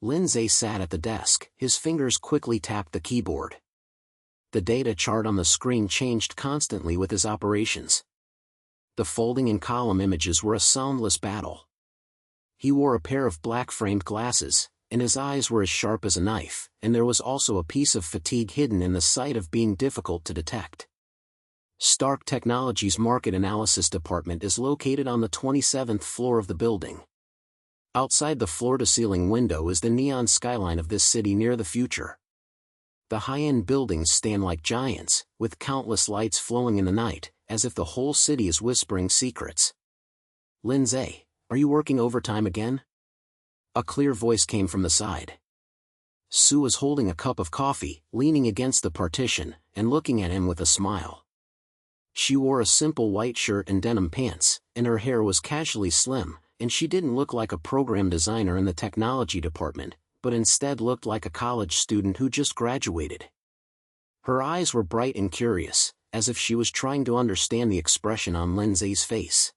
Lin Ze sat at the desk, his fingers quickly tapped the keyboard. The data chart on the screen changed constantly with his operations. The folding and column images were a soundless battle. He wore a pair of black-framed glasses, and his eyes were as sharp as a knife, and there was also a piece of fatigue hidden in the sight of being difficult to detect. Stark Technologies' market analysis department is located on the 27th floor of the building. Outside the floor-to-ceiling window is the neon skyline of this city near the future. The high-end buildings stand like giants, with countless lights flowing in the night, as if the whole city is whispering secrets. Lin Ze, are you working overtime again? A clear voice came from the side. Sue was holding a cup of coffee, leaning against the partition, and looking at him with a smile. She wore a simple white shirt and denim pants, and her hair was casually slim, and she didn't look like a program designer in the technology department, but instead looked like a college student who just graduated. Her eyes were bright and curious, as if she was trying to understand the expression on Lin Ze's face.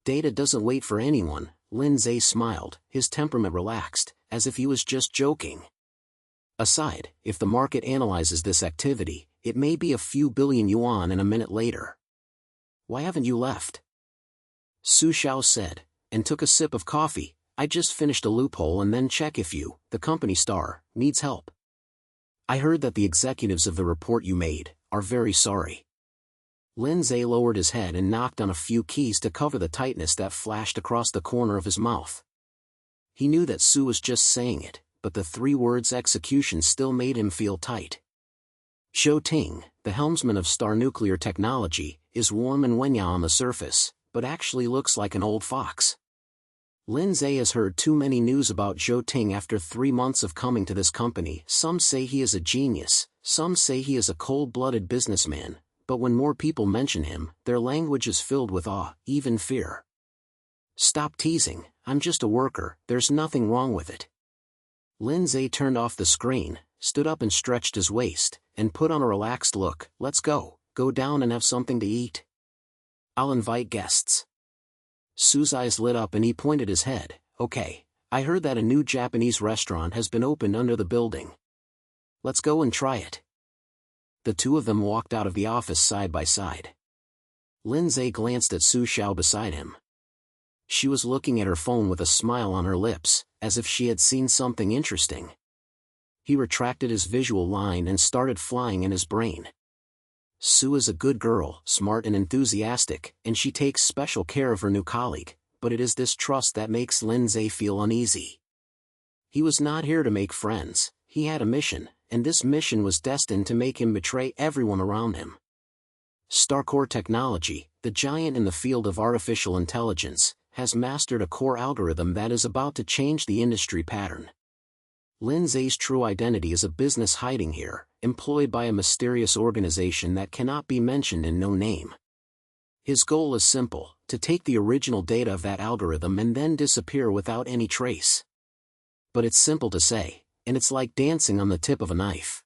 Data doesn't wait for anyone, Lin Ze smiled, his temperament relaxed, as if he was just joking. Aside, if the market analyzes this activity, it may be a few billion yuan in a minute later. Why haven't you left? Su Xiao said, and took a sip of coffee. I just finished a loophole and then check if you, the company star, needs help. I heard that the executives of the report you made are very sorry. Lin Ze lowered his head and knocked on a few keys to cover the tightness that flashed across the corner of his mouth. He knew that Sue was just saying it, but the three words execution still made him feel tight. Zhou Ting, the helmsman of Star Nuclear Technology, is warm and Wenya on the surface, but actually looks like an old fox. Lin Ze has heard too many news about Zhou Ting after 3 months of coming to this company. Some say he is a genius, some say he is a cold-blooded businessman, but when more people mention him, their language is filled with awe, even fear. Stop teasing, I'm just a worker, there's nothing wrong with it. Lin Ze turned off the screen, stood up and stretched his waist, and put on a relaxed look. Let's go down and have something to eat. I'll invite guests. Sue's eyes lit up and he pointed his head. Okay, I heard that a new Japanese restaurant has been opened under the building. Let's go and try it. The two of them walked out of the office side by side. Lin Ze glanced at Su Xiao beside him. She was looking at her phone with a smile on her lips, as if she had seen something interesting. He retracted his visual line and started flying in his brain. Sue is a good girl, smart and enthusiastic, and she takes special care of her new colleague, but it is this trust that makes Lin Ze feel uneasy. He was not here to make friends, he had a mission, and this mission was destined to make him betray everyone around him. Starcore Technology, the giant in the field of artificial intelligence, has mastered a core algorithm that is about to change the industry pattern. Lin Ze's true identity is a business hiding here, employed by a mysterious organization that cannot be mentioned in no name. His goal is simple, to take the original data of that algorithm and then disappear without any trace. But it's simple to say, and it's like dancing on the tip of a knife.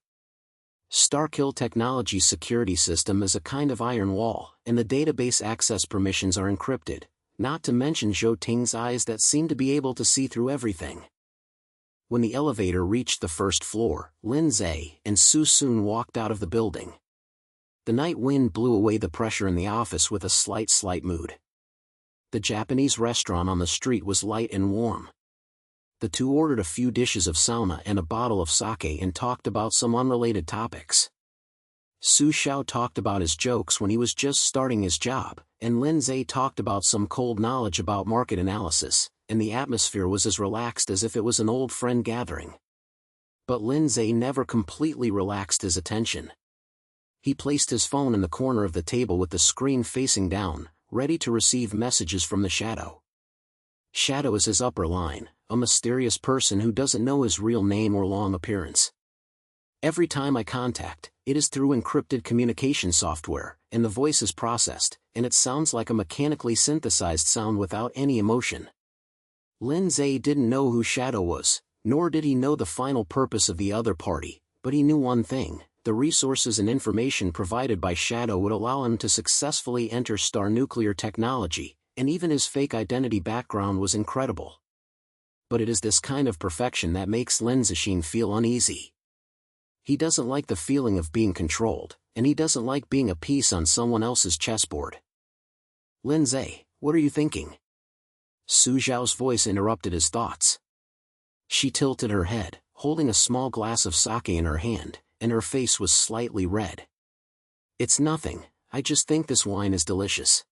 Starkill Technology's security system is a kind of iron wall, and the database access permissions are encrypted, not to mention Zhou Ting's eyes that seem to be able to see through everything. When the elevator reached the first floor, Lin Ze and Su soon walked out of the building. The night wind blew away the pressure in the office with a slight mood. The Japanese restaurant on the street was light and warm. The two ordered a few dishes of sauna and a bottle of sake and talked about some unrelated topics. Su Xiao talked about his jokes when he was just starting his job, and Lin Ze talked about some cold knowledge about market analysis, and the atmosphere was as relaxed as if it was an old friend gathering. But Lin Ze never completely relaxed his attention. He placed his phone in the corner of the table with the screen facing down, ready to receive messages from the Shadow. Shadow is his upper line, a mysterious person who doesn't know his real name or long appearance. Every time I contact, it is through encrypted communication software, and the voice is processed, and it sounds like a mechanically synthesized sound without any emotion. Lin Ze didn't know who Shadow was, nor did he know the final purpose of the other party, but he knew one thing: the resources and information provided by Shadow would allow him to successfully enter Star Nuclear Technology, and even his fake identity background was incredible. but it is this kind of perfection that makes Lin Ze feel uneasy. He doesn't like the feeling of being controlled, and he doesn't like being a piece on someone else's chessboard. Lin Ze, what are you thinking? Su Zhao's voice interrupted his thoughts. She tilted her head, holding a small glass of sake in her hand, and her face was slightly red. It's nothing, I just think this wine is delicious.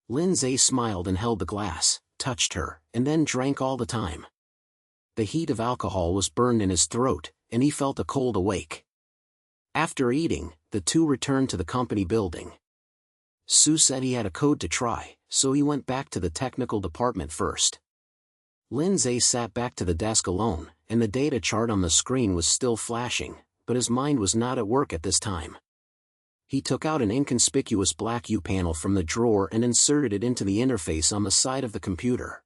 Lin Ze smiled and held the glass, touched her, and then drank all the time. The heat of alcohol was burned in his throat, and he felt a cold awake. After eating, the two returned to the company building. Su said he had a code to try, so he went back to the technical department first. Lin Ze sat back to the desk alone, and the data chart on the screen was still flashing, but his mind was not at work at this time. He took out an inconspicuous black U-panel from the drawer and inserted it into the interface on the side of the computer.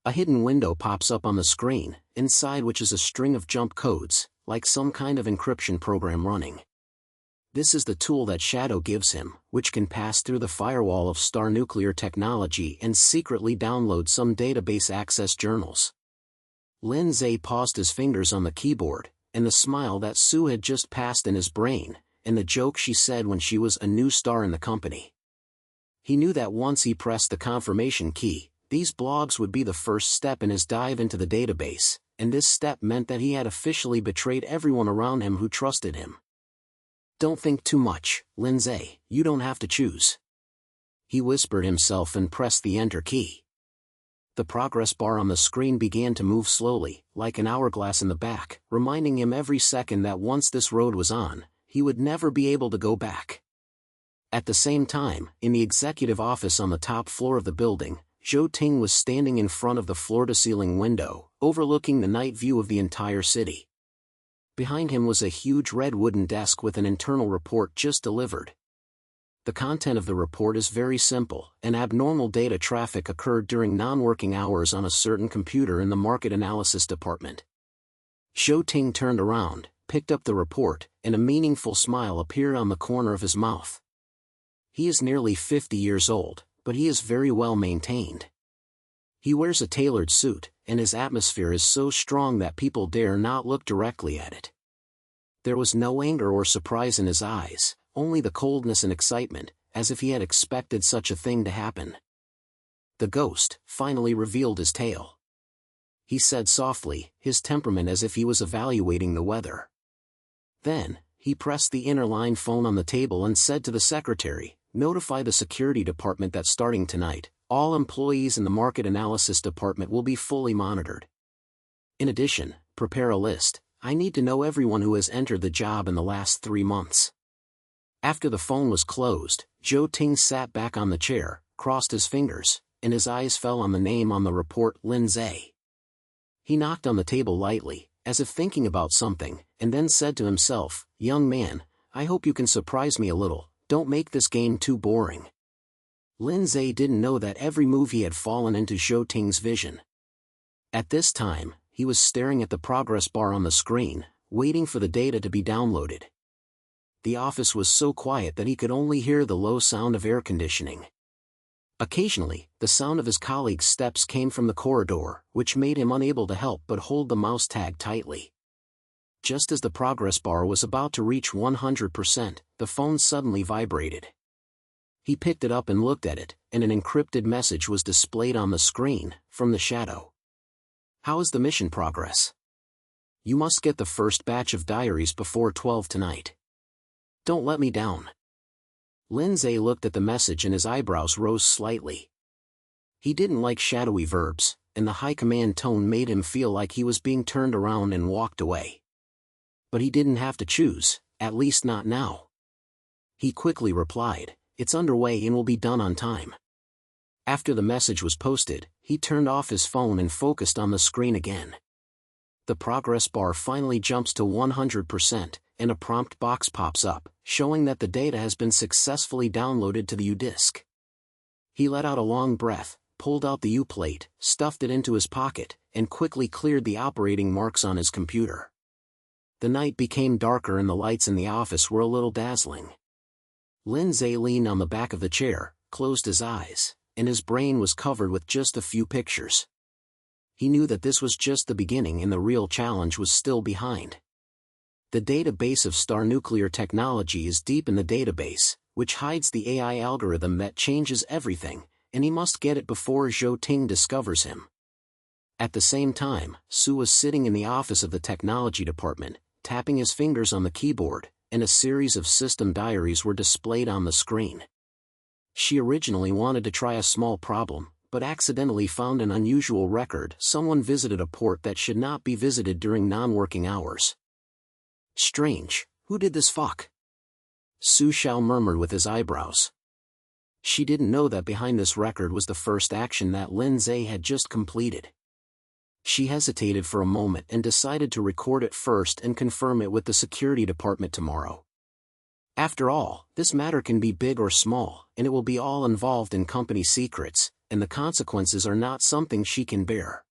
A hidden window pops up on the screen, inside which is a string of jump codes, like some kind of encryption program running. This is the tool that Shadow gives him, which can pass through the firewall of Star Nuclear Technology and secretly download some database access journals. Lin Ze paused his fingers on the keyboard, and the smile that Su had just passed in his brain, and the joke she said when she was a new star in the company. He knew that once he pressed the confirmation key, these blogs would be the first step in his dive into the database, and this step meant that he had officially betrayed everyone around him who trusted him. Don't think too much, Lin Ze, you don't have to choose. He whispered himself and pressed the enter key. The progress bar on the screen began to move slowly, like an hourglass in the back, reminding him every second that once this road was on, he would never be able to go back. At the same time, in the executive office on the top floor of the building, Zhou Ting was standing in front of the floor-to-ceiling window, overlooking the night view of the entire city. Behind him was a huge red wooden desk with an internal report just delivered. The content of the report is very simple, and abnormal data traffic occurred during non-working hours on a certain computer in the market analysis department. Zhou Ting turned around, picked up the report, and a meaningful smile appeared on the corner of his mouth. He is nearly 50 years old, but he is very well maintained. He wears a tailored suit, and his atmosphere is so strong that people dare not look directly at it. There was no anger or surprise in his eyes, only the coldness and excitement, as if he had expected such a thing to happen. The ghost finally revealed his tale. He said softly, his temperament as if he was evaluating the weather. Then, he pressed the inner line phone on the table and said to the secretary, "Notify the security department that starting tonight, all employees in the market analysis department will be fully monitored. In addition, prepare a list. I need to know everyone who has entered the job in the last 3 months." After the phone was closed, Zhou Ting sat back on the chair, crossed his fingers, and his eyes fell on the name on the report, Lin Ze. He knocked on the table lightly, as if thinking about something, and then said to himself, "Young man, I hope you can surprise me a little, don't make this game too boring." Lin Ze didn't know that every move he had fallen into Zhou Ting's vision. At this time, he was staring at the progress bar on the screen, waiting for the data to be downloaded. The office was so quiet that he could only hear the low sound of air conditioning. Occasionally, the sound of his colleagues' steps came from the corridor, which made him unable to help but hold the mouse tag tightly. Just as the progress bar was about to reach 100%, the phone suddenly vibrated. He picked it up and looked at it, and an encrypted message was displayed on the screen, from the Shadow. "How is the mission progress? You must get the first batch of diaries before 12 tonight. Don't let me down." Lin Ze looked at the message and his eyebrows rose slightly. He didn't like shadowy verbs, and the high command tone made him feel like he was being turned around and walked away. But he didn't have to choose, at least not now. He quickly replied, "It's underway and will be done on time." After the message was posted, he turned off his phone and focused on the screen again. The progress bar finally jumps to 100%, and a prompt box pops up, showing that the data has been successfully downloaded to the U-disk. He let out a long breath, pulled out the U-plate, stuffed it into his pocket, and quickly cleared the operating marks on his computer. The night became darker and the lights in the office were a little dazzling. Lin Ze leaned on the back of the chair, closed his eyes, and his brain was covered with just a few pictures. He knew that this was just the beginning and the real challenge was still behind. The database of Star Nuclear Technology is deep in the database, which hides the AI algorithm that changes everything, and he must get it before Zhou Ting discovers him. At the same time, Su was sitting in the office of the technology department, tapping his fingers on the keyboard, and a series of system diaries were displayed on the screen. She originally wanted to try a small problem, but accidentally found an unusual record. Someone visited a port that should not be visited during non-working hours. Strange, who did this fuck? Su Xiao murmured with his eyebrows. She didn't know that behind this record was the first action that Lin Ze had just completed. She hesitated for a moment and decided to record it first and confirm it with the security department tomorrow. After all, this matter can be big or small, and it will be all involved in company secrets, and the consequences are not something she can bear.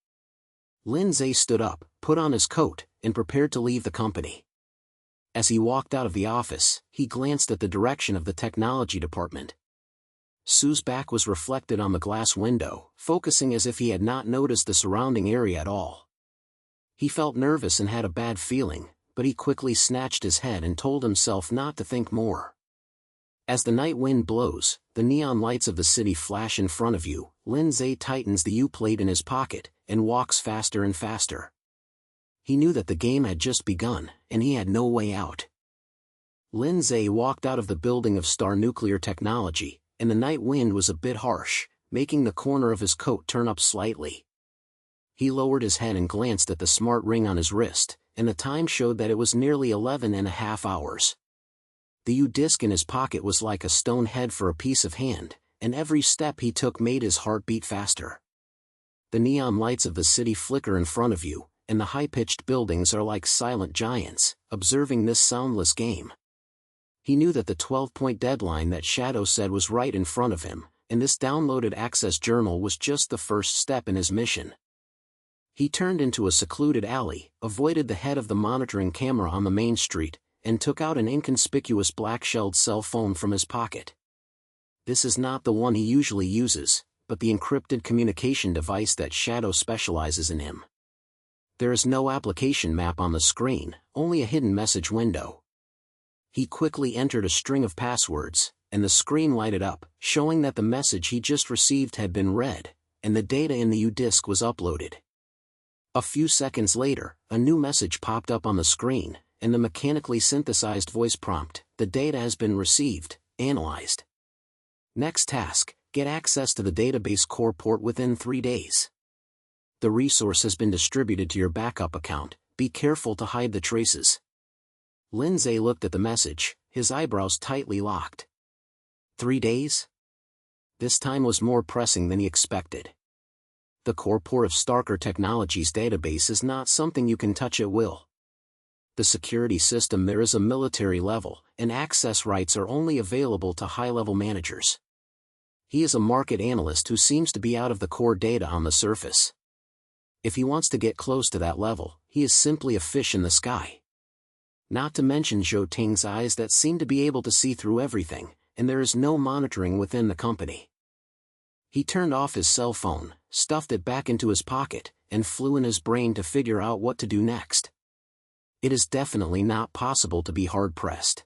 Lin Ze stood up, put on his coat, and prepared to leave the company. As he walked out of the office, he glanced at the direction of the technology department. Su's back was reflected on the glass window, focusing as if he had not noticed the surrounding area at all. He felt nervous and had a bad feeling, but he quickly snatched his head and told himself not to think more. As the night wind blows, the neon lights of the city flash in front of you. Lin Ze tightens the U-plate in his pocket, and walks faster and faster. He knew that the game had just begun, and he had no way out. Lin Ze walked out of the building of Star Nuclear Technology, and the night wind was a bit harsh, making the corner of his coat turn up slightly. He lowered his head and glanced at the smart ring on his wrist, and the time showed that it was nearly 11.5 hours. The U-disc in his pocket was like a stone head for a piece of hand, and every step he took made his heart beat faster. The neon lights of the city flicker in front of you, and the high-pitched buildings are like silent giants, observing this soundless game. He knew that the 12-point deadline that Shadow said was right in front of him, and this downloaded access journal was just the first step in his mission. He turned into a secluded alley, avoided the head of the monitoring camera on the main street, and took out an inconspicuous black-shelled cell phone from his pocket. This is not the one he usually uses, but the encrypted communication device that Shadow specializes in him. There is no application map on the screen, only a hidden message window. He quickly entered a string of passwords, and the screen lighted up, showing that the message he just received had been read, and the data in the U-disc was uploaded. A few seconds later, a new message popped up on the screen, and the mechanically synthesized voice prompt: "The data has been received, analyzed. Next task, get access to the database core port within 3 days. The resource has been distributed to your backup account, be careful to hide the traces." Lin Ze looked at the message, his eyebrows tightly locked. 3 days? This time was more pressing than he expected. The core port of Starker Technologies' database is not something you can touch at will. The security system there is a military level, and access rights are only available to high-level managers. He is a market analyst who seems to be out of the core data on the surface. If he wants to get close to that level, he is simply a fish in the sky. Not to mention Zhou Ting's eyes that seem to be able to see through everything, and there is no monitoring within the company. He turned off his cell phone, stuffed it back into his pocket, and flew in his brain to figure out what to do next. It is definitely not possible to be hard-pressed.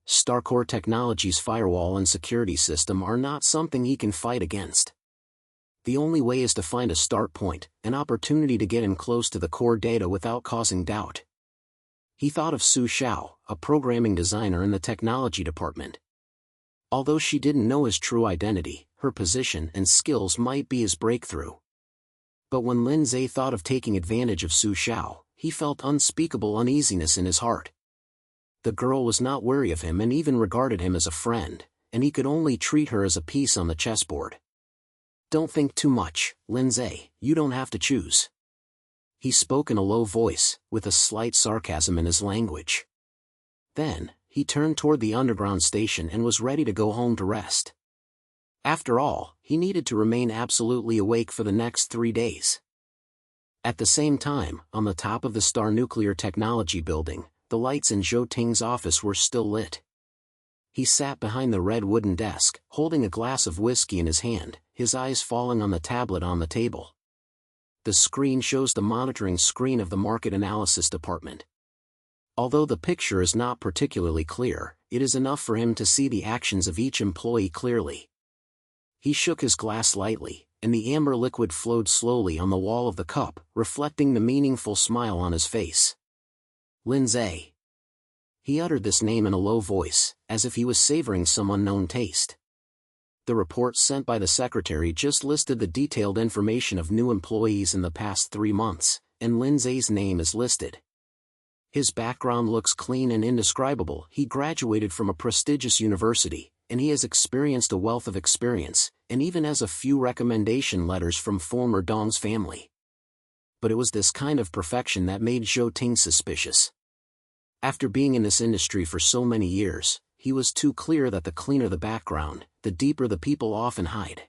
Starcore Technologies' firewall and security system are not something he can fight against. The only way is to find a start point, an opportunity to get in close to the core data without causing doubt. He thought of Su Xiao, a programming designer in the technology department. Although she didn't know his true identity, her position and skills might be his breakthrough. But when Lin Ze thought of taking advantage of Su Xiao, he felt unspeakable uneasiness in his heart. The girl was not wary of him and even regarded him as a friend, and he could only treat her as a piece on the chessboard. "Don't think too much, Lin Ze, you don't have to choose." He spoke in a low voice, with a slight sarcasm in his language. Then, he turned toward the underground station and was ready to go home to rest. After all, he needed to remain absolutely awake for the next 3 days. At the same time, on the top of the Star Nuclear Technology building, the lights in Zhou Ting's office were still lit. He sat behind the red wooden desk, holding a glass of whiskey in his hand, his eyes falling on the tablet on the table. The screen shows the monitoring screen of the market analysis department. Although the picture is not particularly clear, it is enough for him to see the actions of each employee clearly. He shook his glass lightly, and the amber liquid flowed slowly on the wall of the cup, reflecting the meaningful smile on his face. Lin Ze. He uttered this name in a low voice, as if he was savoring some unknown taste. The report sent by the secretary just listed the detailed information of new employees in the past 3 months, and Lin Ze's name is listed. His background looks clean and indescribable. He graduated from a prestigious university, and he has experienced a wealth of experience, and even has a few recommendation letters from former Dong's family. But it was this kind of perfection that made Zhou Ting suspicious. After being in this industry for so many years, he was too clear that the cleaner the background, the deeper the people often hide.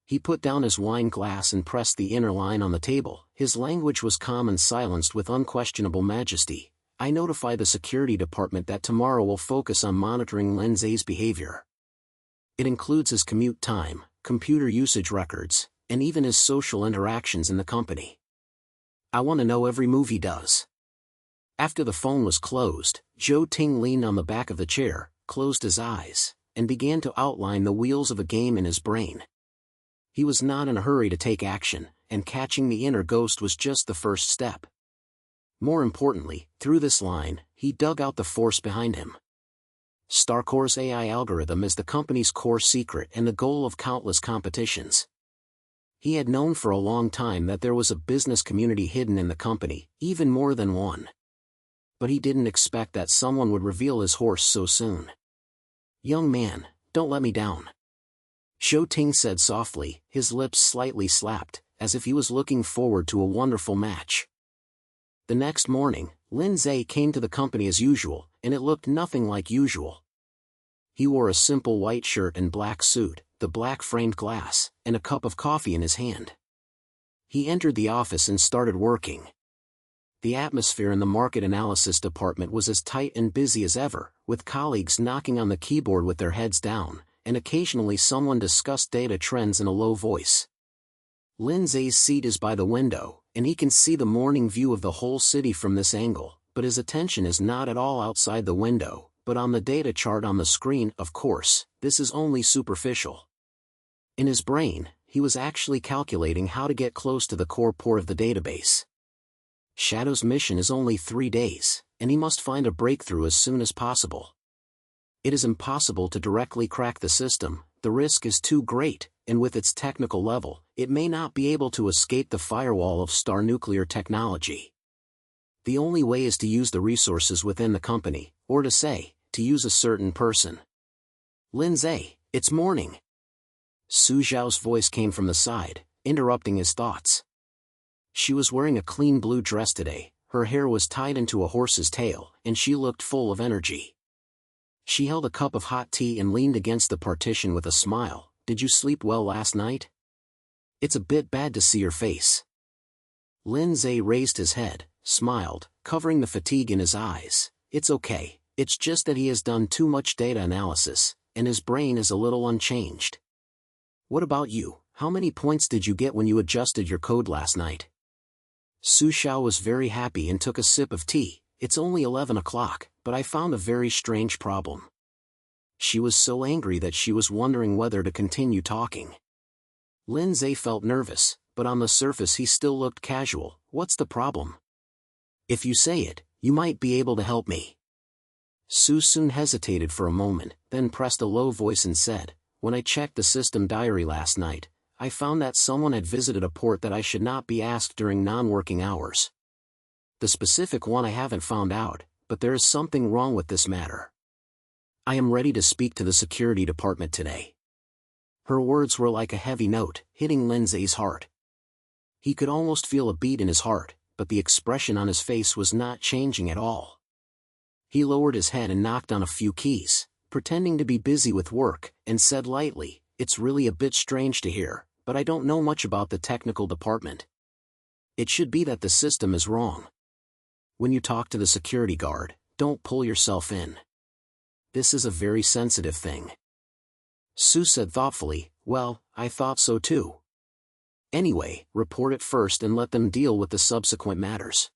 He put down his wine glass and pressed the inner line on the table. His language was calm and silenced with unquestionable majesty. I notify the security department that tomorrow will focus on monitoring Lin Ze's behavior. It includes his commute time, computer usage records, and even his social interactions in the company. I want to know every move he does. After the phone was closed, Zhou Ting leaned on the back of the chair, closed his eyes, and began to outline the wheels of a game in his brain. He was not in a hurry to take action, and catching the inner ghost was just the first step. More importantly, through this line, he dug out the force behind him. StarCore's AI algorithm is the company's core secret and the goal of countless competitions. He had known for a long time that there was a business community hidden in the company, even more than one. But he didn't expect that someone would reveal his horse so soon. "Young man, don't let me down," Zhou Ting said softly, his lips slightly slapped, as if he was looking forward to a wonderful match. The next morning, Lin Ze came to the company as usual, and it looked nothing like usual. He wore a simple white shirt and black suit, the black framed glass, and a cup of coffee in his hand. He entered the office and started working. The atmosphere in the market analysis department was as tight and busy as ever, with colleagues knocking on the keyboard with their heads down, and occasionally someone discussed data trends in a low voice. Lin Ze's seat is by the window, and he can see the morning view of the whole city from this angle, but his attention is not at all outside the window, but on the data chart on the screen. Of course, this is only superficial. In his brain, he was actually calculating how to get close to the core port of the database. Shadow's mission is only 3 days, and he must find a breakthrough as soon as possible. It is impossible to directly crack the system, the risk is too great, and with its technical level, it may not be able to escape the firewall of Star nuclear technology. The only way is to use the resources within the company, or to say, to use a certain person. "Lin Ze, it's morning." Su Zhao's voice came from the side, interrupting his thoughts. She was wearing a clean blue dress today, her hair was tied into a horse's tail, and she looked full of energy. She held a cup of hot tea and leaned against the partition with a smile. "Did you sleep well last night? It's a bit bad to see your face." Lin Ze raised his head, smiled, covering the fatigue in his eyes. "It's okay, it's just that he has done too much data analysis, and his brain is a little unchanged." "What about you? How many points did you get when you adjusted your code last night?" Su Xiao was very happy and took a sip of tea. "It's only 11 o'clock, but I found a very strange problem." She was so angry that she was wondering whether to continue talking. Lin Ze felt nervous, but on the surface he still looked casual. "What's the problem? If you say it, you might be able to help me." Su soon hesitated for a moment, then pressed a low voice and said, "When I checked the system diary last night, I found that someone had visited a port that I should not be asked during non-working hours. The specific one I haven't found out, but there is something wrong with this matter. I am ready to speak to the security department today." Her words were like a heavy note, hitting Lin Ze's heart. He could almost feel a beat in his heart, but the expression on his face was not changing at all. He lowered his head and knocked on a few keys, pretending to be busy with work, and said lightly, "It's really a bit strange to hear, but I don't know much about the technical department. It should be that the system is wrong. When you talk to the security guard, don't pull yourself in. This is a very sensitive thing." Su said thoughtfully, "Well, I thought so too." Anyway, report it first and let them deal with the subsequent matters.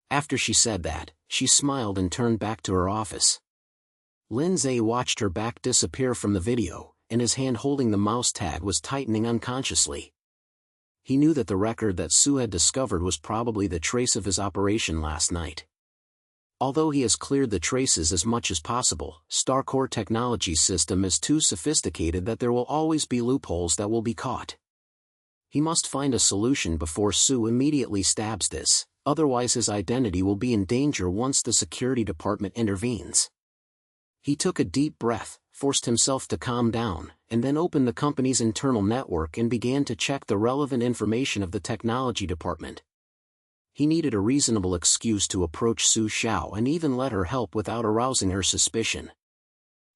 After she said that, she smiled and turned back to her office. Lin Ze watched her back disappear from the video, and his hand holding the mouse tag was tightening unconsciously. He knew that the record that Sue had discovered was probably the trace of his operation last night. Although he has cleared the traces as much as possible, StarCore Technology's system is too sophisticated that there will always be loopholes that will be caught. He must find a solution before Sue immediately stabs this, otherwise his identity will be in danger once the security department intervenes. He took a deep breath, forced himself to calm down, and then opened the company's internal network and began to check the relevant information of the technology department. He needed a reasonable excuse to approach Su Xiao and even let her help without arousing her suspicion.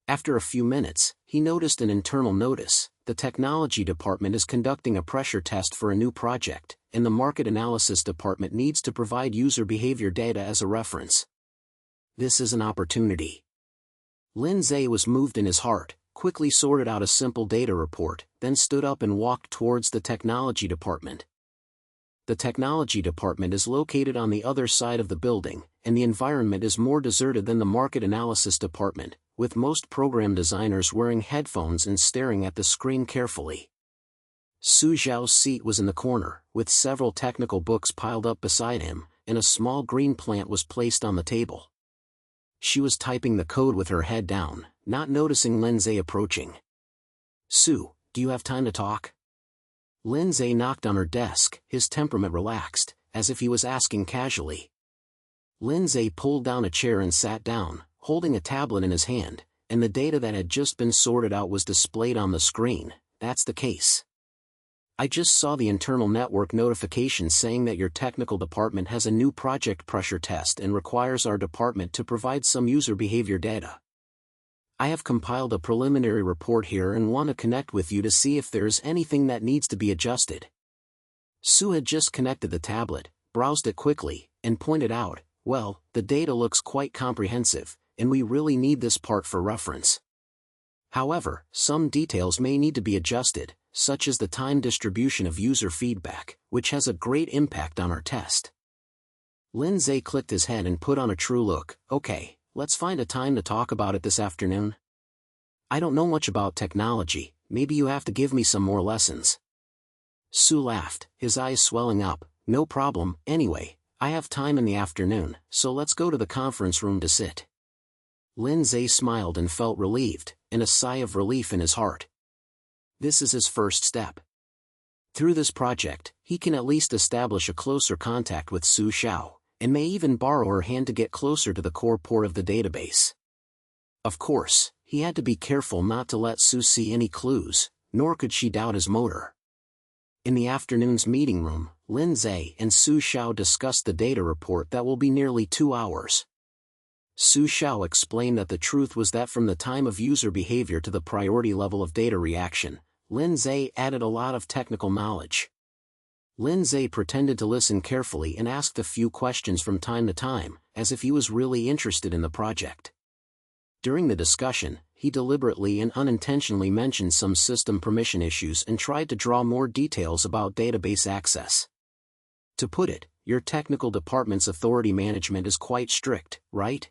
After a few minutes, he noticed an internal notice: the technology department is conducting a pressure test for a new project, and the market analysis department needs to provide user behavior data as a reference. This is an opportunity. Lin Ze was moved in his heart, quickly sorted out a simple data report, then stood up and walked towards the technology department. The technology department is located on the other side of the building, and the environment is more deserted than the market analysis department, with most program designers wearing headphones and staring at the screen carefully. Su Xiao's seat was in the corner, with several technical books piled up beside him, and a small green plant was placed on the table. She was typing the code with her head down, not noticing Lin Ze approaching. "Sue, do you have time to talk?" Lin Ze knocked on her desk, his temperament relaxed, as if he was asking casually. Lin Ze pulled down a chair and sat down, holding a tablet in his hand, and the data that had just been sorted out was displayed on the screen. "That's the case. I just saw the internal network notification saying that your technical department has a new project pressure test and requires our department to provide some user behavior data. I have compiled a preliminary report here and want to connect with you to see if there is anything that needs to be adjusted." Sue had just connected the tablet, browsed it quickly, and pointed out, "Well, the data looks quite comprehensive, and we really need this part for reference. However, some details may need to be adjusted, such as the time distribution of user feedback, which has a great impact on our test." Lin Ze clicked his head and put on a true look. "Okay, let's find a time to talk about it this afternoon. I don't know much about technology, maybe you have to give me some more lessons." Sue laughed, his eyes swelling up. "No problem, anyway, I have time in the afternoon, so let's go to the conference room to sit." Lin Ze smiled and felt relieved, and a sigh of relief in his heart. This is his first step. Through this project, he can at least establish a closer contact with Su Xiao, and may even borrow her hand to get closer to the core port of the database. Of course, he had to be careful not to let Sue see any clues, nor could she doubt his motor. In the afternoon's meeting room, Lin Ze and Su Xiao discussed the data report that will be nearly 2 hours. Su Xiao explained that the truth was that from the time of user behavior to the priority level of data reaction, Lin Ze added a lot of technical knowledge. Lin Ze pretended to listen carefully and asked a few questions from time to time, as if he was really interested in the project. During the discussion, he deliberately and unintentionally mentioned some system permission issues and tried to draw more details about database access. "To put it, your technical department's authority management is quite strict, right?"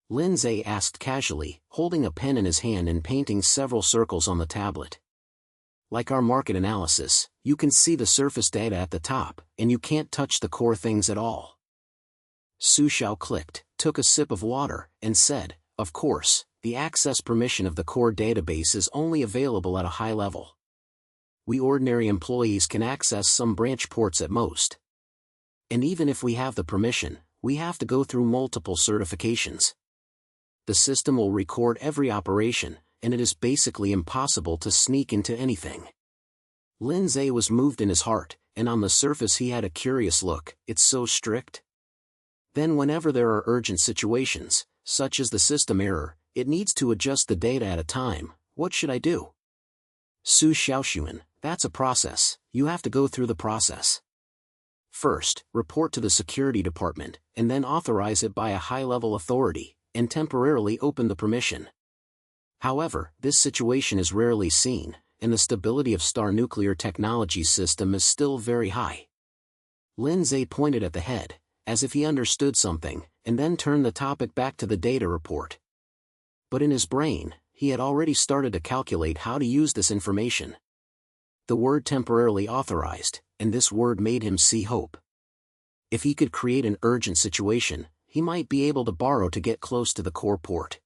Lin Ze asked casually, holding a pen in his hand and painting several circles on the tablet. "Like our market analysis, you can see the surface data at the top, and you can't touch the core things at all." Su Xiao clicked, took a sip of water, and said, "Of course, the access permission of the core database is only available at a high level. We ordinary employees can access some branch ports at most. And even if we have the permission, we have to go through multiple certifications. The system will record every operation, and it is basically impossible to sneak into anything." Lin Ze was moved in his heart, and on the surface he had a curious look. "It's so strict? Then whenever there are urgent situations, such as the system error, it needs to adjust the data at a time, what should I do?" Su Xiaoxuan, "That's a process, you have to go through the process. First, report to the security department, and then authorize it by a high-level authority, and temporarily open the permission. However, this situation is rarely seen, and the stability of Star Nuclear Technology's system is still very high. Lin Ze pointed at the head, as if he understood something, and then turned the topic back to the data report. But in his brain, he had already started to calculate how to use this information. The word temporarily authorized, and this word made him see hope. If he could create an urgent situation, he might be able to borrow to get close to the core port.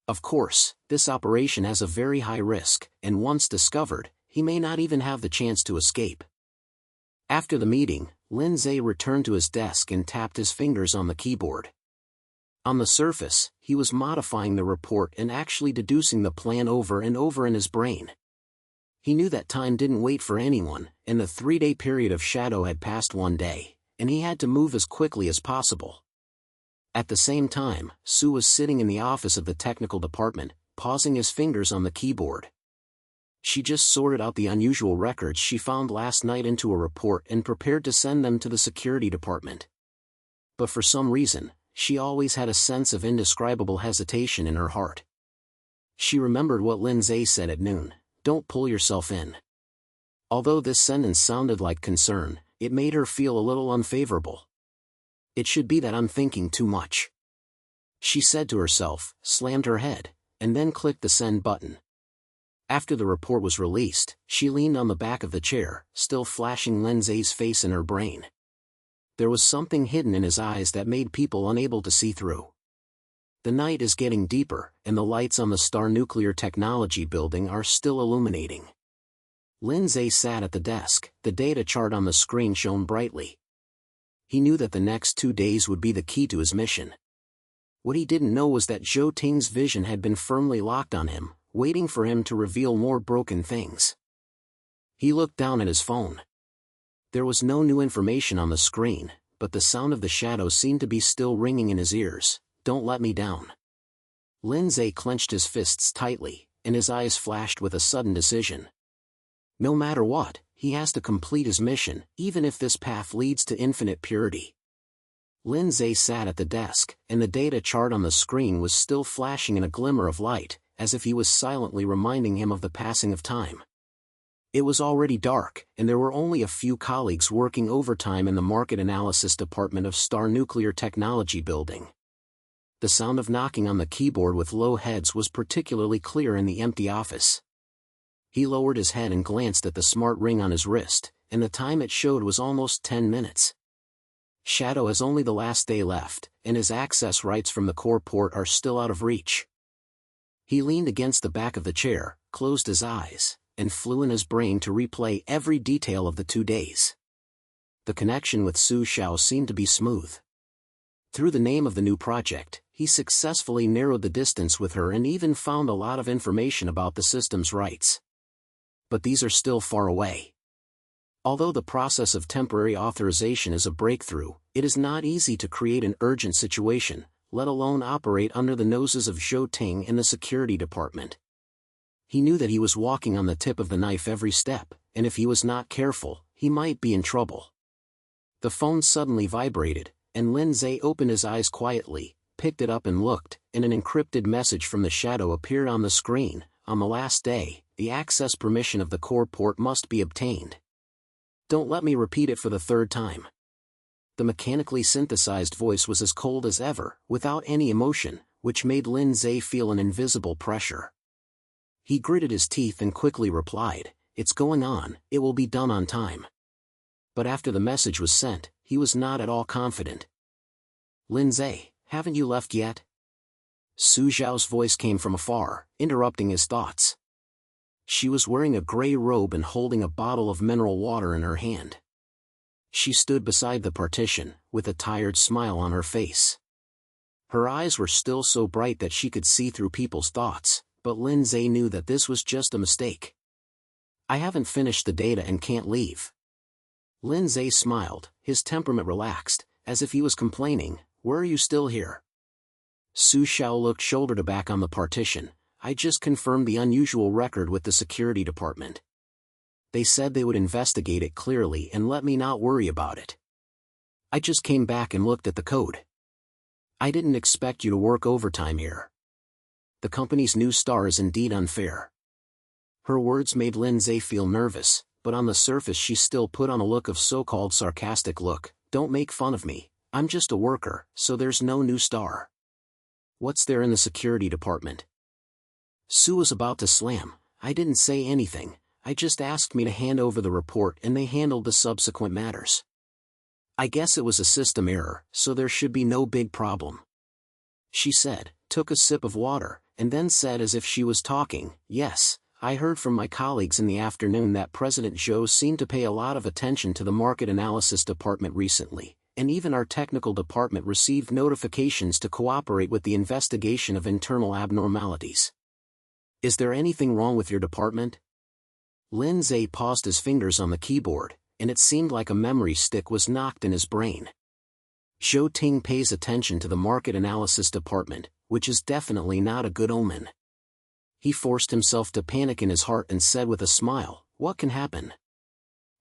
Of course, this operation has a very high risk, and once discovered, he may not even have the chance to escape. After the meeting, Lin Ze returned to his desk and tapped his fingers on the keyboard. On the surface, he was modifying the report and actually deducing the plan over and over in his brain. He knew that time didn't wait for anyone, and the 3-day period of shadow had passed one day, and he had to move as quickly as possible. At the same time, Su was sitting in the office of the technical department, pausing his fingers on the keyboard. She just sorted out the unusual records she found last night into a report and prepared to send them to the security department. But for some reason, she always had a sense of indescribable hesitation in her heart. She remembered what Lin Ze said at noon, "Don't pull yourself in." Although this sentence sounded like concern, it made her feel a little unfavorable. It should be that I'm thinking too much, she said to herself, slammed her head, and then clicked the send button. After the report was released, she leaned on the back of the chair, still flashing Lin Ze's face in her brain. There was something hidden in his eyes that made people unable to see through. The night is getting deeper, and the lights on the Star Nuclear Technology building are still illuminating. Lin Ze sat at the desk, the data chart on the screen shone brightly. He knew that the next 2 days would be the key to his mission. What he didn't know was that Zhou Ting's vision had been firmly locked on him, waiting for him to reveal more broken things. He looked down at his phone. There was no new information on the screen, but the sound of the shadow seemed to be still ringing in his ears. "Don't let me down." Lin Ze clenched his fists tightly, and his eyes flashed with a sudden decision. No matter what, he has to complete his mission, even if this path leads to infinite purity. Lin Ze sat at the desk, and the data chart on the screen was still flashing in a glimmer of light, as if he was silently reminding him of the passing of time. It was already dark, and there were only a few colleagues working overtime in the market analysis department of Star Nuclear Technology building. The sound of knocking on the keyboard with low heads was particularly clear in the empty office. He lowered his head and glanced at the smart ring on his wrist, and the time it showed was almost 10 minutes. Shadow has only the last day left, and his access rights from the core port are still out of reach. He leaned against the back of the chair, closed his eyes, and flew in his brain to replay every detail of the 2 days. The connection with Su Xiao seemed to be smooth. Through the name of the new project, he successfully narrowed the distance with her and even found a lot of information about the system's rights. But these are still far away. Although the process of temporary authorization is a breakthrough, it is not easy to create an urgent situation, let alone operate under the noses of Zhou Ting and the security department. He knew that he was walking on the tip of the knife every step, and if he was not careful, he might be in trouble. The phone suddenly vibrated, and Lin Ze opened his eyes quietly, picked it up and looked, and an encrypted message from the shadow appeared on the screen. "On the last day, the access permission of the core port must be obtained. Don't let me repeat it for the 3rd time." The mechanically synthesized voice was as cold as ever, without any emotion, which made Lin Ze feel an invisible pressure. He gritted his teeth and quickly replied, "It's going on, it will be done on time." But after the message was sent, he was not at all confident. "Lin Ze, haven't you left yet?" Su Xiao's voice came from afar, interrupting his thoughts. She was wearing a gray robe and holding a bottle of mineral water in her hand. She stood beside the partition, with a tired smile on her face. Her eyes were still so bright that she could see through people's thoughts, but Lin Ze knew that this was just a mistake. "I haven't finished the data and can't leave." Lin Ze smiled, his temperament relaxed, as if he was complaining, "Where are you still here?" Su Xiao looked shoulder to back on the partition. "I just confirmed the unusual record with the security department. They said they would investigate it clearly and let me not worry about it. I just came back and looked at the code. I didn't expect you to work overtime here. The company's new star is indeed unfair." Her words made Lin Ze feel nervous, but on the surface she still put on a look of so-called sarcastic look. Don't make fun of me, I'm just a worker, so there's no new star. What's there in the security department? Sue was about to slam. I didn't say anything, I just asked me to hand over the report and they handled the subsequent matters. I guess it was a system error, so there should be no big problem. She said, took a sip of water, and then said as if she was talking, yes, I heard from my colleagues in the afternoon that President Zhou seemed to pay a lot of attention to the market analysis department recently, and even our technical department received notifications to cooperate with the investigation of internal abnormalities. Is there anything wrong with your department? Lin Ze paused his fingers on the keyboard, and it seemed like a memory stick was knocked in his brain. Zhou Ting pays attention to the market analysis department, which is definitely not a good omen. He forced himself to panic in his heart and said with a smile, what can happen?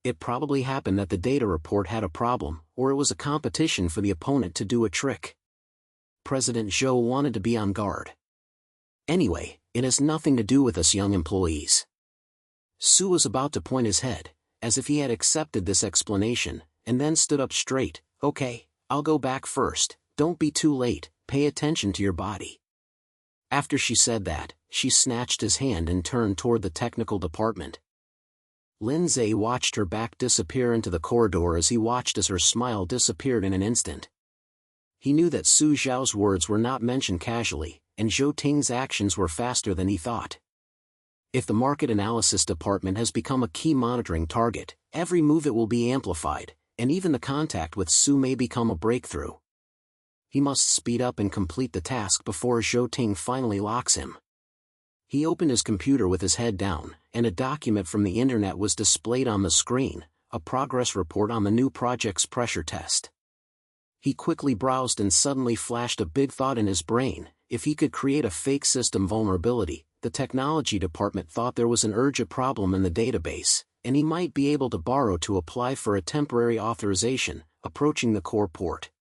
It probably happened that the data report had a problem, or it was a competition for the opponent to do a trick. President Zhou wanted to be on guard. Anyway, it has nothing to do with us young employees. Sue was about to point his head, as if he had accepted this explanation, and then stood up straight. Okay, I'll go back first, don't be too late, pay attention to your body. After she said that, she snatched his hand and turned toward the technical department. Lin Ze watched her back disappear into the corridor as he watched as her smile disappeared in an instant. He knew that Su Zhao's words were not mentioned casually, and Zhou Ting's actions were faster than he thought. If the market analysis department has become a key monitoring target, every move it will be amplified, and even the contact with Su may become a breakthrough. He must speed up and complete the task before Zhou Ting finally locks him. He opened his computer with his head down, and a document from the internet was displayed on the screen, a progress report on the new project's pressure test. He quickly browsed and suddenly flashed a big thought in his brain. If he could create a fake system vulnerability, the technology department thought there was an urgent problem in the database, and he might be able to borrow to apply for a temporary authorization, approaching the core port.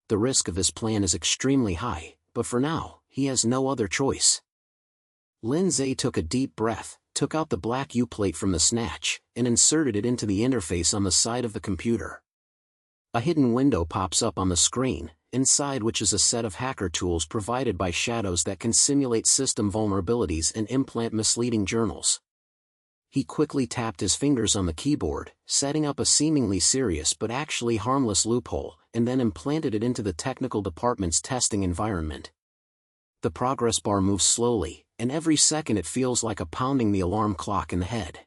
The risk of this plan is extremely high, but for now, he has no other choice. Lin Ze took a deep breath, took out the black U-plate from the snatch, and inserted it into the interface on the side of the computer. A hidden window pops up on the screen, inside which is a set of hacker tools provided by shadows that can simulate system vulnerabilities and implant misleading journals. He quickly tapped his fingers on the keyboard, setting up a seemingly serious but actually harmless loophole, and then implanted it into the technical department's testing environment. The progress bar moves slowly, and every second it feels like a pounding the alarm clock in the head.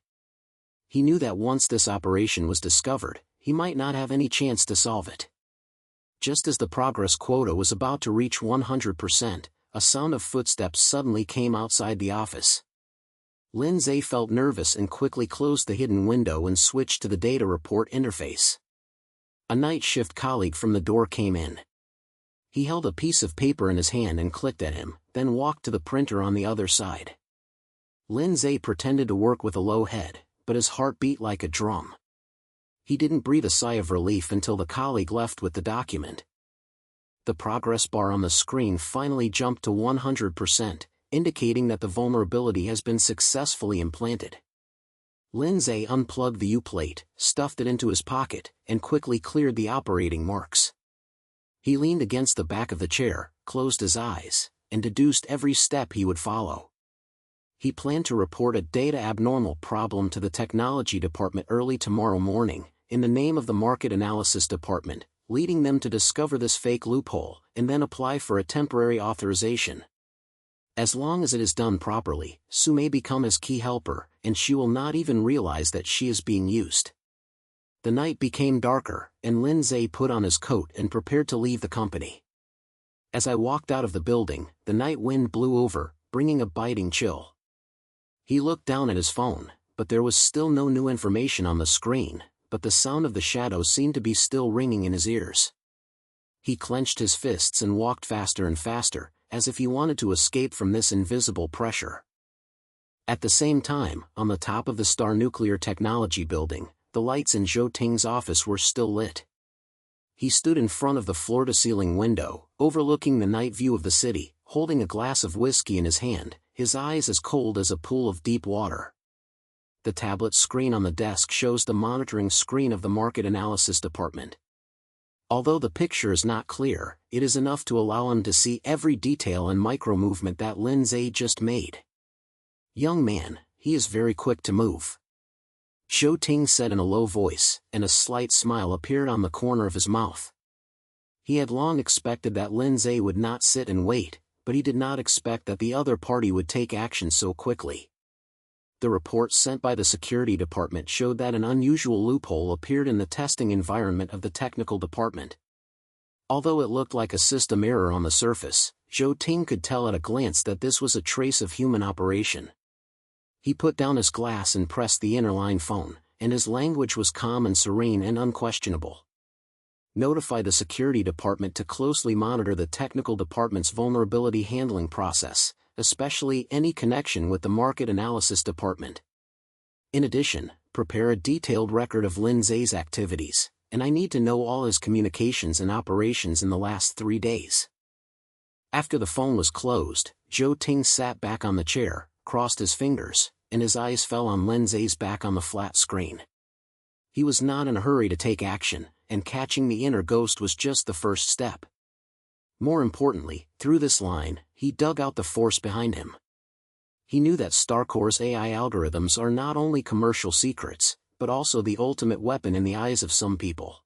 He knew that once this operation was discovered, he might not have any chance to solve it. Just as the progress quota was about to reach 100%, a sound of footsteps suddenly came outside the office. Lin Ze felt nervous and quickly closed the hidden window and switched to the data report interface. A night shift colleague from the door came in. He held a piece of paper in his hand and clicked at him, then walked to the printer on the other side. Lin Ze pretended to work with a low head, but his heart beat like a drum. He didn't breathe a sigh of relief until the colleague left with the document. The progress bar on the screen finally jumped to 100%, indicating that the vulnerability has been successfully implanted. Lin Ze unplugged the U-plate, stuffed it into his pocket, and quickly cleared the operating marks. He leaned against the back of the chair, closed his eyes, and deduced every step he would follow. He planned to report a data abnormal problem to the technology department early tomorrow morning, in the name of the market analysis department, leading them to discover this fake loophole, and then apply for a temporary authorization. As long as it is done properly, Sue may become his key helper, and she will not even realize that she is being used. The night became darker, and Lin Ze put on his coat and prepared to leave the company. As I walked out of the building, the night wind blew over, bringing a biting chill. He looked down at his phone, but there was still no new information on the screen, but the sound of the shadow seemed to be still ringing in his ears. He clenched his fists and walked faster and faster, as if he wanted to escape from this invisible pressure. At the same time, on the top of the Star Nuclear Technology building, the lights in Zhou Ting's office were still lit. He stood in front of the floor-to-ceiling window, overlooking the night view of the city, holding a glass of whiskey in his hand, his eyes as cold as a pool of deep water. The tablet screen on the desk shows the monitoring screen of the market analysis department. Although the picture is not clear, it is enough to allow him to see every detail and micro-movement that Lin Ze just made. "Young man, he is very quick to move," Zhou Ting said in a low voice, and a slight smile appeared on the corner of his mouth. He had long expected that Lin Ze would not sit and wait, but he did not expect that the other party would take action so quickly. The report sent by the security department showed that an unusual loophole appeared in the testing environment of the technical department. Although it looked like a system error on the surface, Zhou Ting could tell at a glance that this was a trace of human operation. He put down his glass and pressed the interline phone, and his language was calm and serene and unquestionable. "Notify the security department to closely monitor the technical department's vulnerability handling process, especially any connection with the market analysis department. In addition, prepare a detailed record of Lin Ze's activities, and I need to know all his communications and operations in the last 3 days." After the phone was closed, Zhou Ting sat back on the chair, crossed his fingers, and his eyes fell on Lin Ze's back on the flat screen. He was not in a hurry to take action, and catching the inner ghost was just the first step. More importantly, through this line, he dug out the force behind him. He knew that Starcore's AI algorithms are not only commercial secrets, but also the ultimate weapon in the eyes of some people.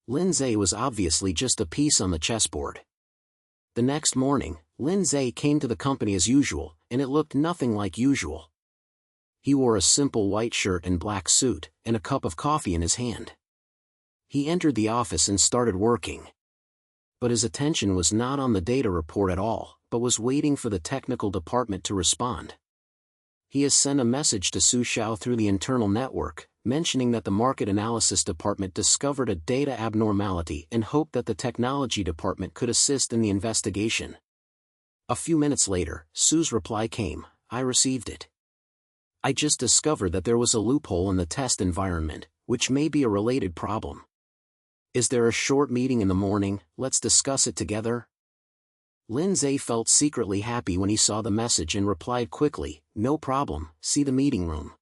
Lin Ze was obviously just a piece on the chessboard. The next morning, Lin Ze came to the company as usual, and it looked nothing like usual. He wore a simple white shirt and black suit, and a cup of coffee in his hand. He entered the office and started working. But his attention was not on the data report at all, but was waiting for the technical department to respond. He has sent a message to Su Xiao through the internal network, mentioning that the market analysis department discovered a data abnormality and hoped that the technology department could assist in the investigation. A few minutes later, Su's reply came, "I received it. I just discovered that there was a loophole in the test environment, which may be a related problem. Is there a short meeting in the morning? Let's discuss it together?" Lin Ze felt secretly happy when he saw the message and replied quickly, "No problem, see the meeting room."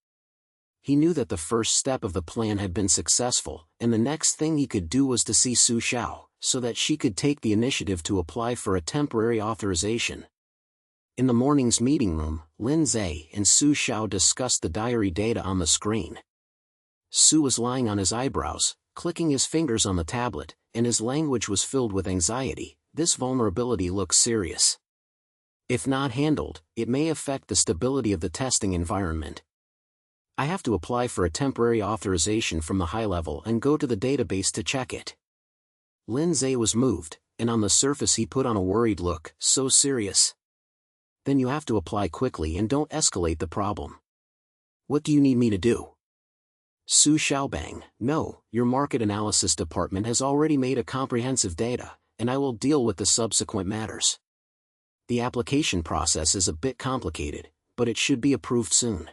He knew that the first step of the plan had been successful, and the next thing he could do was to see Su Xiao, so that she could take the initiative to apply for a temporary authorization. In the morning's meeting room, Lin Ze and Su Xiao discussed the diary data on the screen. Su was lying on his eyebrows, clicking his fingers on the tablet, and his language was filled with anxiety. "This vulnerability looks serious. If not handled, it may affect the stability of the testing environment. I have to apply for a temporary authorization from the high level and go to the database to check it." Lin Ze was moved, and on the surface he put on a worried look. "So serious? Then you have to apply quickly and don't escalate the problem. What do you need me to do?" Su Xiaobang, "No, your market analysis department has already made a comprehensive data, and I will deal with the subsequent matters. The application process is a bit complicated, but it should be approved soon."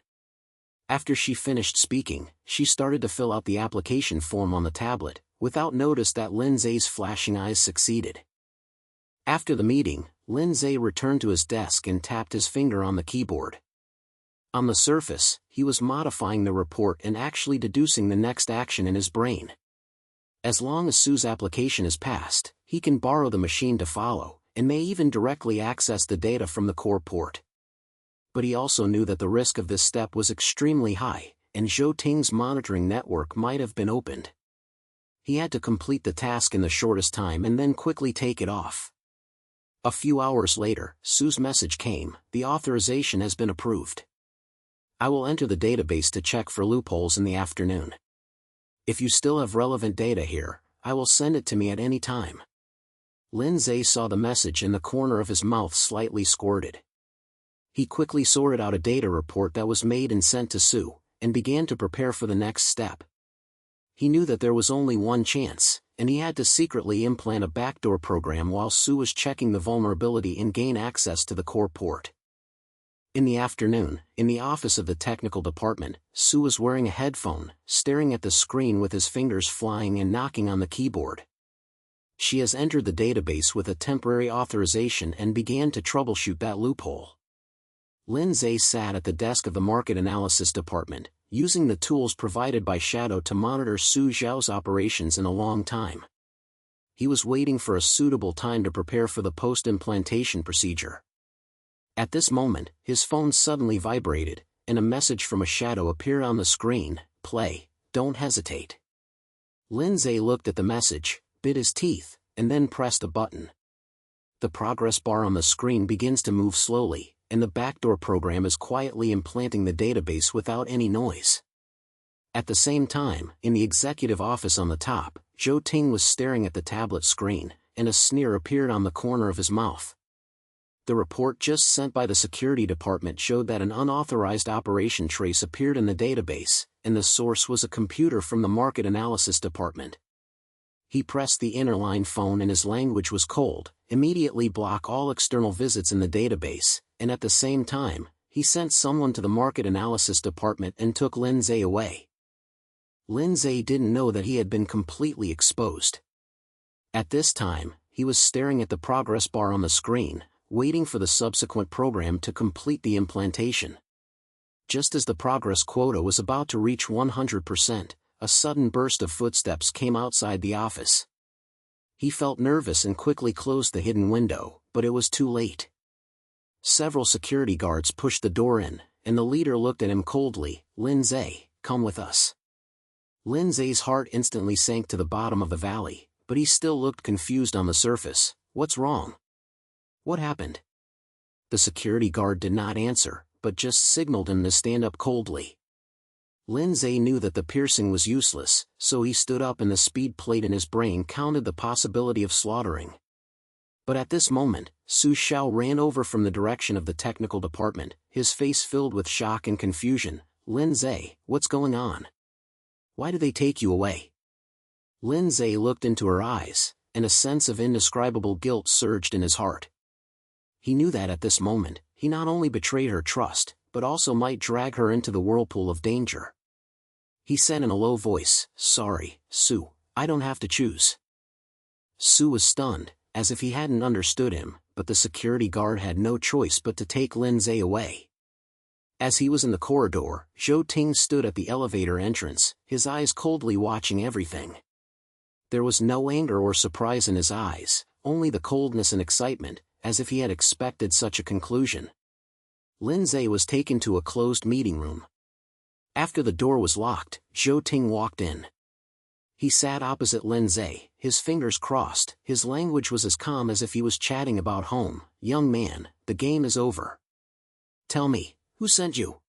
After she finished speaking, she started to fill out the application form on the tablet, without notice that Lin Ze's flashing eyes succeeded. After the meeting, Lin Ze returned to his desk and tapped his finger on the keyboard. On the surface, he was modifying the report and actually deducing the next action in his brain. As long as Su's application is passed, he can borrow the machine to follow, and may even directly access the data from the core port. But he also knew that the risk of this step was extremely high, and Zhou Ting's monitoring network might have been opened. He had to complete the task in the shortest time and then quickly take it off. A few hours later, Su's message came, "The authorization has been approved. I will enter the database to check for loopholes in the afternoon. If you still have relevant data here, I will send it to me at any time." Lin Ze saw the message and the corner of his mouth slightly squirted. He quickly sorted out a data report that was made and sent to Su, and began to prepare for the next step. He knew that there was only one chance, and he had to secretly implant a backdoor program while Su was checking the vulnerability and gain access to the core port. In the afternoon, in the office of the technical department, Su was wearing a headphone, staring at the screen with his fingers flying and knocking on the keyboard. She has entered the database with a temporary authorization and began to troubleshoot that loophole. Lin Ze sat at the desk of the market analysis department, using the tools provided by Shadow to monitor Su Xiao's operations in a long time. He was waiting for a suitable time to prepare for the post-implantation procedure. At this moment, his phone suddenly vibrated, and a message from a Shadow appeared on the screen: "Play, don't hesitate." Lin Ze looked at the message, bit his teeth, and then pressed a button. The progress bar on the screen begins to move slowly, and the backdoor program is quietly implanting the database without any noise. At the same time, in the executive office on the top, Zhou Ting was staring at the tablet screen, and a sneer appeared on the corner of his mouth. The report just sent by the security department showed that an unauthorized operation trace appeared in the database, and the source was a computer from the market analysis department. He pressed the inner-line phone and his language was cold: "Immediately block all external visits in the database," and at the same time, he sent someone to the market analysis department and took Lin Ze away. Lin Ze didn't know that he had been completely exposed. At this time, he was staring at the progress bar on the screen, waiting for the subsequent program to complete the implantation. Just as the progress quota was about to reach 100%, a sudden burst of footsteps came outside the office. He felt nervous and quickly closed the hidden window, but it was too late. Several security guards pushed the door in, and the leader looked at him coldly: "Lin Ze, come with us." Lin Ze's heart instantly sank to the bottom of the valley, but he still looked confused on the surface. "What's wrong? What happened?" The security guard did not answer, but just signaled him to stand up coldly. Lin Ze knew that the piercing was useless, so he stood up and the speed plate in his brain counted the possibility of slaughtering. But at this moment, Su Xiao ran over from the direction of the technical department, his face filled with shock and confusion. "Lin Ze, what's going on? Why do they take you away?" Lin Ze looked into her eyes, and a sense of indescribable guilt surged in his heart. He knew that at this moment, he not only betrayed her trust, but also might drag her into the whirlpool of danger. He said in a low voice, "Sorry, Su, I don't have to choose." Su was stunned, as if he hadn't understood him, but the security guard had no choice but to take Lin Ze away. As he was in the corridor, Zhou Ting stood at the elevator entrance, his eyes coldly watching everything. There was no anger or surprise in his eyes, only the coldness and excitement, as if he had expected such a conclusion. Lin Ze was taken to a closed meeting room. After the door was locked, Zhou Ting walked in. He sat opposite Lin Ze, his fingers crossed, his language was as calm as if he was chatting about home. "Young man, the game is over. Tell me, who sent you?"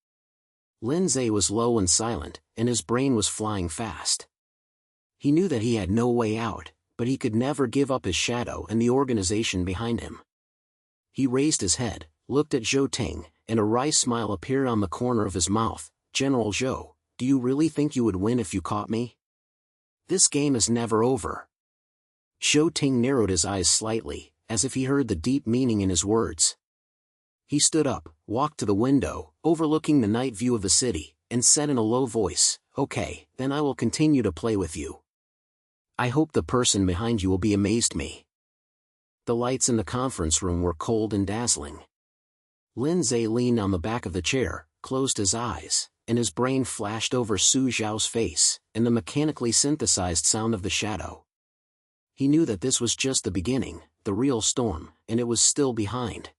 Lin Ze was low and silent, and his brain was flying fast. He knew that he had no way out, but he could never give up his Shadow and the organization behind him. He raised his head, looked at Zhou Ting, and a wry smile appeared on the corner of his mouth. "General Zhou, do you really think you would win if you caught me? This game is never over." Zhou Ting narrowed his eyes slightly, as if he heard the deep meaning in his words. He stood up, walked to the window, overlooking the night view of the city, and said in a low voice, "Okay, then I will continue to play with you. I hope the person behind you will be amazed me." The lights in the conference room were cold and dazzling. Lin Ze leaned on the back of the chair, closed his eyes, and his brain flashed over Su Xiao's face, and the mechanically synthesized sound of the Shadow. He knew that this was just the beginning, the real storm, and it was still behind.